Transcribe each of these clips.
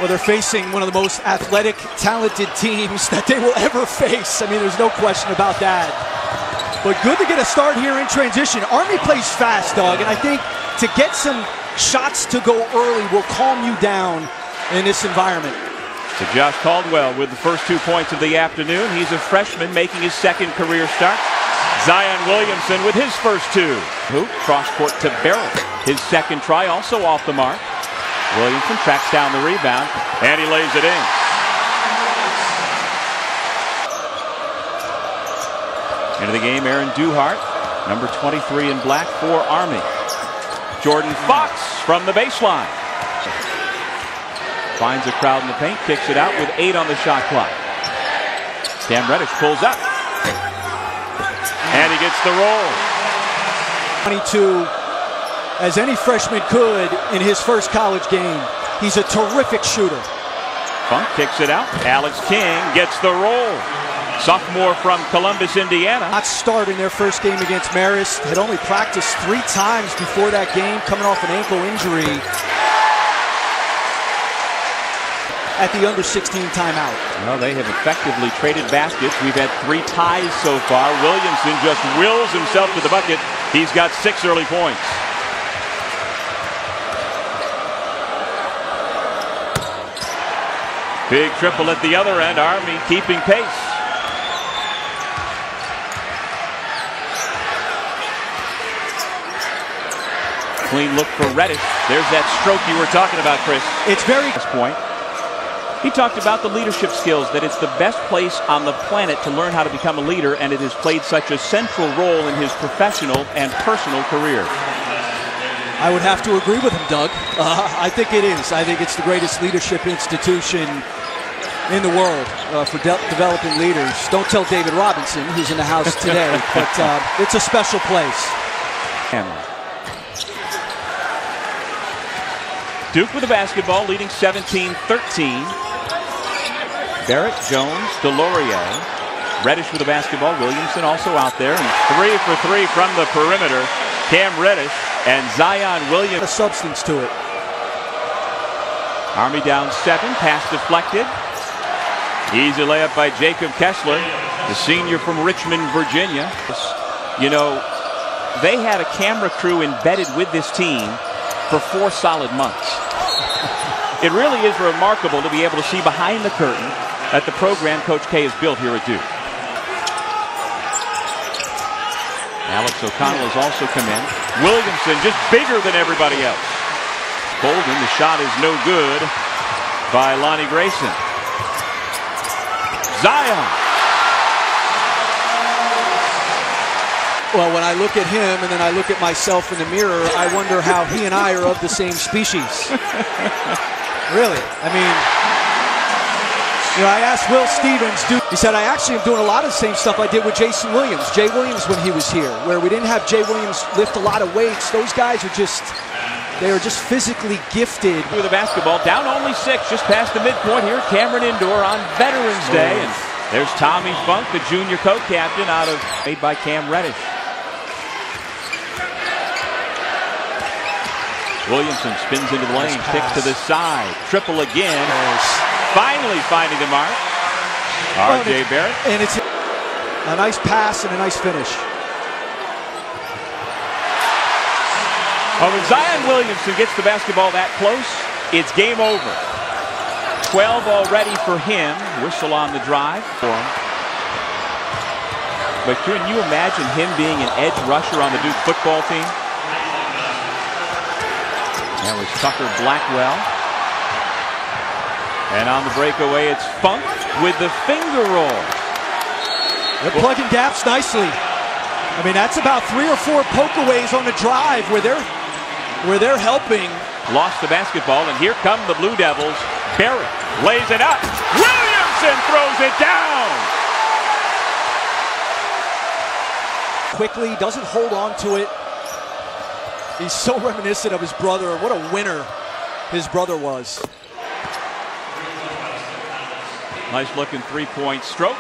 Well, they're facing one of the most athletic, talented teams that they will ever face. I mean, there's no question about that. But good to get a start here in transition. Army plays fast, Doug, and I think to get some shots to go early will calm you down in this environment. So Josh Caldwell with the first 2 points of the afternoon. He's a freshman making his second career start. Zion Williamson with his first two. Hoop, cross court to Barrett. His second try also off the mark. Williamson tracks down the rebound, and he lays it in. Into the game, Aaron Duhart, number 23 in black for Army. Jordan Fox from the baseline. Finds a crowd in the paint, kicks it out with 8 on the shot clock. Cam Reddish pulls up. And he gets the roll. 22, as any freshman could in his first college game. He's a terrific shooter. Funk kicks it out. Alex King gets the roll. Sophomore from Columbus, Indiana. Not start in their first game against Marist. Had only practiced 3 times before that game, coming off an ankle injury at the under-16 timeout. Well, they have effectively traded baskets. We've had 3 ties so far. Williamson just wills himself to the bucket. He's got 6 early points. Big triple at the other end. Army keeping pace. Clean look for Reddish. There's that stroke you were talking about, Chris. It's very... This point. He talked about the leadership skills, that it's the best place on the planet to learn how to become a leader, and it has played such a central role in his professional and personal career. I would have to agree with him, Doug. I think it is. I think it's the greatest leadership institution in the world for developing leaders. Don't tell David Robinson, who's in the house today, but it's a special place. Duke with the basketball, leading 17-13. Barrett, Jones, Delorier. Reddish with the basketball. Williamson also out there. And 3 for 3 from the perimeter. Cam Reddish and Zion Williamson. A substance to it. Army down 7. Pass deflected. Easy layup by Jacob Kessler, the senior from Richmond, Virginia. You know, they had a camera crew embedded with this team for 4 solid months. It really is remarkable to be able to see behind the curtain at the program Coach K has built here at Duke. Alex O'Connell has also come in. Williamson just bigger than everybody else. Bolden, the shot is no good by Lonnie Grayson. Zion. Well, when I look at him and then I look at myself in the mirror, I wonder how he and I are of the same species. Really. I mean, you know, I asked Will Stevens, he said, I actually am doing a lot of the same stuff I did with Jason Williams, Jay Williams when he was here, where we didn't have Jay Williams lift a lot of weights. Those guys are just, they are just physically gifted. With the basketball, down only 6, just past the midpoint here, Cameron Indoor on Veterans Day. And there's Tommy Funk, the junior co-captain, made by Cam Reddish. Williamson spins into the lane, kicks to the side, triple again. Finally finding the mark. R.J. Barrett. And it's a nice pass and a nice finish. Oh, when Zion Williamson gets the basketball that close, it's game over. 12 already for him. Whistle on the drive for him. But can you imagine him being an edge rusher on the Duke football team? That was Tucker Blackwell. And on the breakaway, it's Funk with the finger roll. They're plugging gaps nicely. I mean, that's about 3 or 4 pokeaways on the drive where they're helping. Lost the basketball, and here come the Blue Devils. Barrett lays it up. Williamson throws it down. Quickly, doesn't hold on to it. He's so reminiscent of his brother. What a winner his brother was. Nice looking 3-point stroke.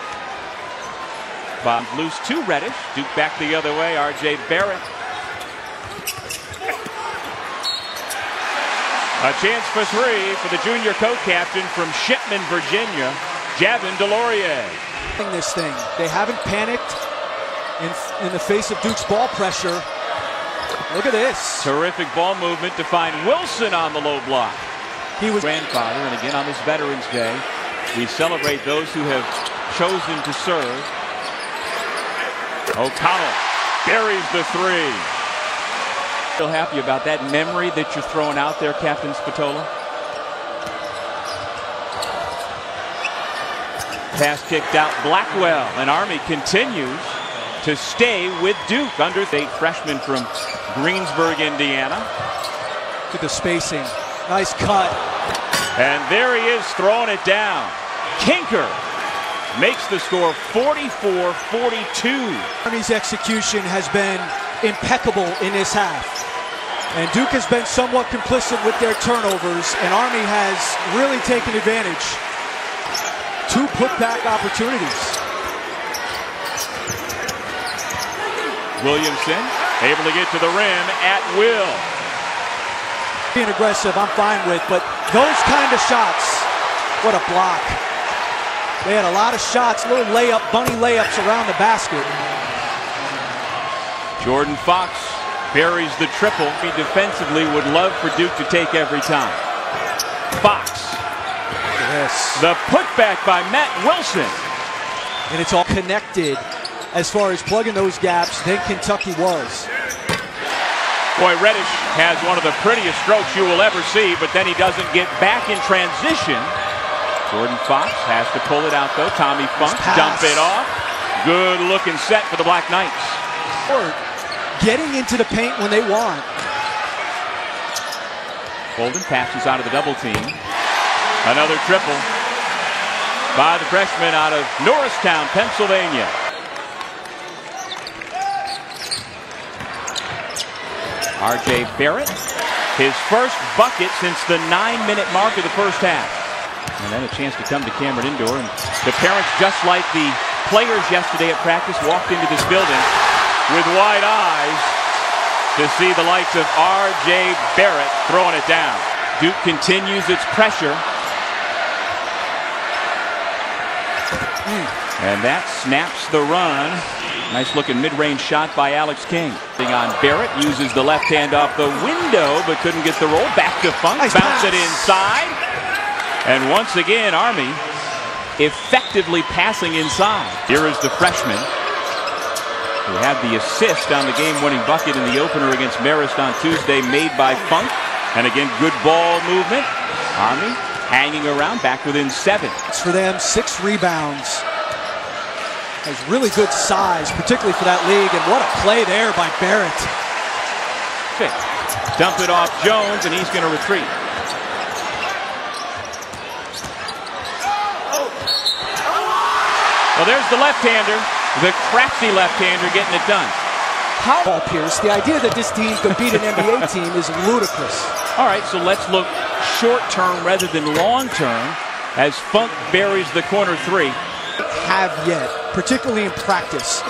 Bob loose to Reddish. Duke back the other way. R.J. Barrett. A chance for three for the junior co-captain from Shipman, Virginia, Javin DeLaurier. This thing, they haven't panicked in the face of Duke's ball pressure. Look at this. Terrific ball movement to find Wilson on the low block. He was grandfather, and again on this Veterans Day, we celebrate those who have chosen to serve. O'Connell buries the three. Feel happy about that memory that you're throwing out there, Captain Spatola? Pass kicked out Blackwell, and Army continues to stay with Duke. Under state freshman from Greensburg, Indiana. Look at the spacing. Nice cut. And there he is throwing it down. Kinker makes the score 44-42. Army's execution has been impeccable in this half. And Duke has been somewhat complicit with their turnovers, and Army has really taken advantage. Two putback opportunities. Williamson able to get to the rim at will. Being aggressive, I'm fine with, but those kind of shots, what a block. They had a lot of shots, little layup, bunny layups around the basket. Jordan Fox buries the triple. He defensively would love for Duke to take every time. Fox. Yes. The putback by Matt Wilson. And it's all connected as far as plugging those gaps than Kentucky was. Boy, Reddish has one of the prettiest strokes you will ever see, but then he doesn't get back in transition. Jordan Fox has to pull it out, though. Tommy Funk dump it off. Good looking set for the Black Knights. Getting into the paint when they want. Bolden passes out of the double team. Another triple by the freshman out of Norristown, Pennsylvania. R.J. Barrett, his first bucket since the 9-minute mark of the first half. And then a chance to come to Cameron Indoor. And the parents, just like the players yesterday at practice, walked into this building with wide eyes to see the likes of R.J. Barrett throwing it down. Duke continues its pressure. And that snaps the run. Nice looking mid-range shot by Alex King. On Barrett, uses the left hand off the window, but couldn't get the roll. Back to Funk, nice bounce pass. it inside. And once again, Army effectively passing inside. Here is the freshman who had the assist on the game-winning bucket in the opener against Marist on Tuesday, made by Funk. And again, good ball movement. Army hanging around, back within 7. It's for them, 6 rebounds. Has really good size, particularly for that league, and what a play there by Barrett. Dump it off Jones, and he's going to retreat. Well, there's the left-hander, the crafty left-hander getting it done. Paul Pierce, the idea that this team could beat an NBA team is ludicrous. All right, so let's look short-term rather than long-term as Funk buries the corner 3. Have yet, particularly in practice,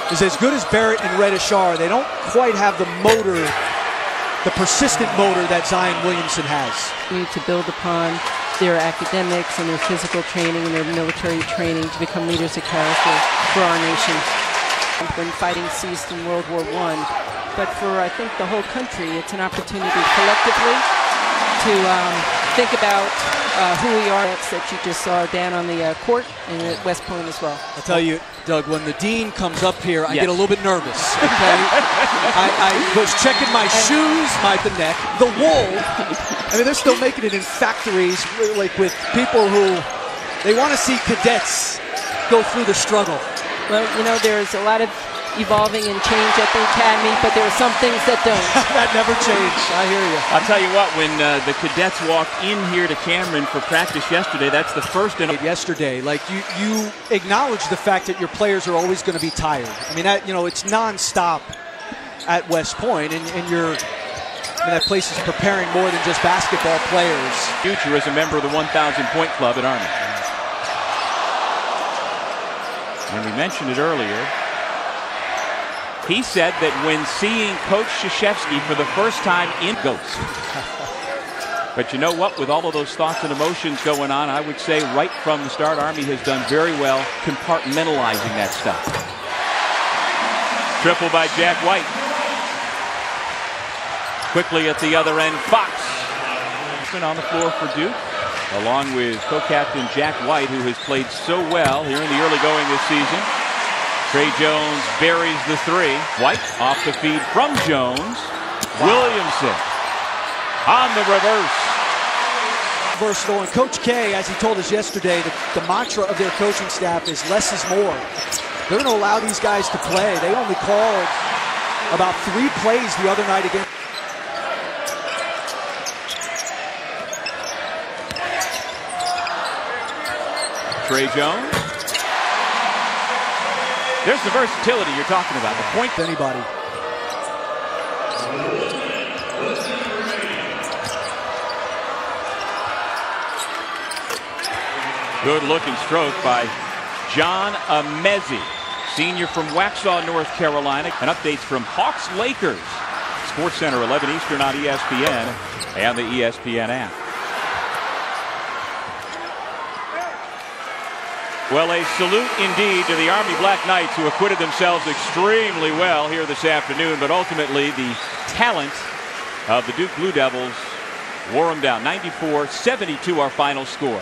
is as good as Barrett and Reddish are. They don't quite have the motor, the persistent motor that Zion Williamson has. Need to build upon their academics and their physical training and their military training to become leaders of character for our nation. When fighting ceased in World War I, but for I think the whole country, it's an opportunity collectively to think about who we are. That you just saw down on the court and at West Point as well. I'll tell you, Doug, when the dean comes up here, I get a little bit nervous. Okay? I was checking my shoes, the neck, the wool. I mean, they're still making it in factories, like with people who they want to see cadets go through the struggle. Well, you know, there's a lot of evolving and change at the academy, but there are some things that don't. That never changed. I hear you. I'll tell you what, when the cadets walked in here to Cameron for practice yesterday, that's the first in yesterday. Like you acknowledge the fact that your players are always going to be tired. I mean, that, you know, it's nonstop at West Point, and that place is preparing more than just basketball players. Future as a member of the 1,000-point club at Army. And we mentioned it earlier. He said that when seeing Coach Krzyzewski for the first time in Ghost. But you know what? With all of those thoughts and emotions going on, I would say right from the start, Army has done very well compartmentalizing that stuff. Triple by Jack White. Quickly at the other end, Fox. On the floor for Duke, along with co-captain Jack White, who has played so well here in the early going this season. Trey Jones buries the three. White off the feed from Jones. Wow. Williamson on the reverse. Versatile, and Coach K, as he told us yesterday, the mantra of their coaching staff is less is more. They're going to allow these guys to play. They only called about 3 plays the other night against. Trey Jones. There's the versatility you're talking about. The point. Anybody. Good looking stroke by John Amezi, senior from Waxhaw, North Carolina. And updates from Hawks Lakers. Sports Center 11 Eastern on ESPN and the ESPN app. Well, a salute indeed to the Army Black Knights, who acquitted themselves extremely well here this afternoon, but ultimately the talent of the Duke Blue Devils wore them down. 94-72 our final score.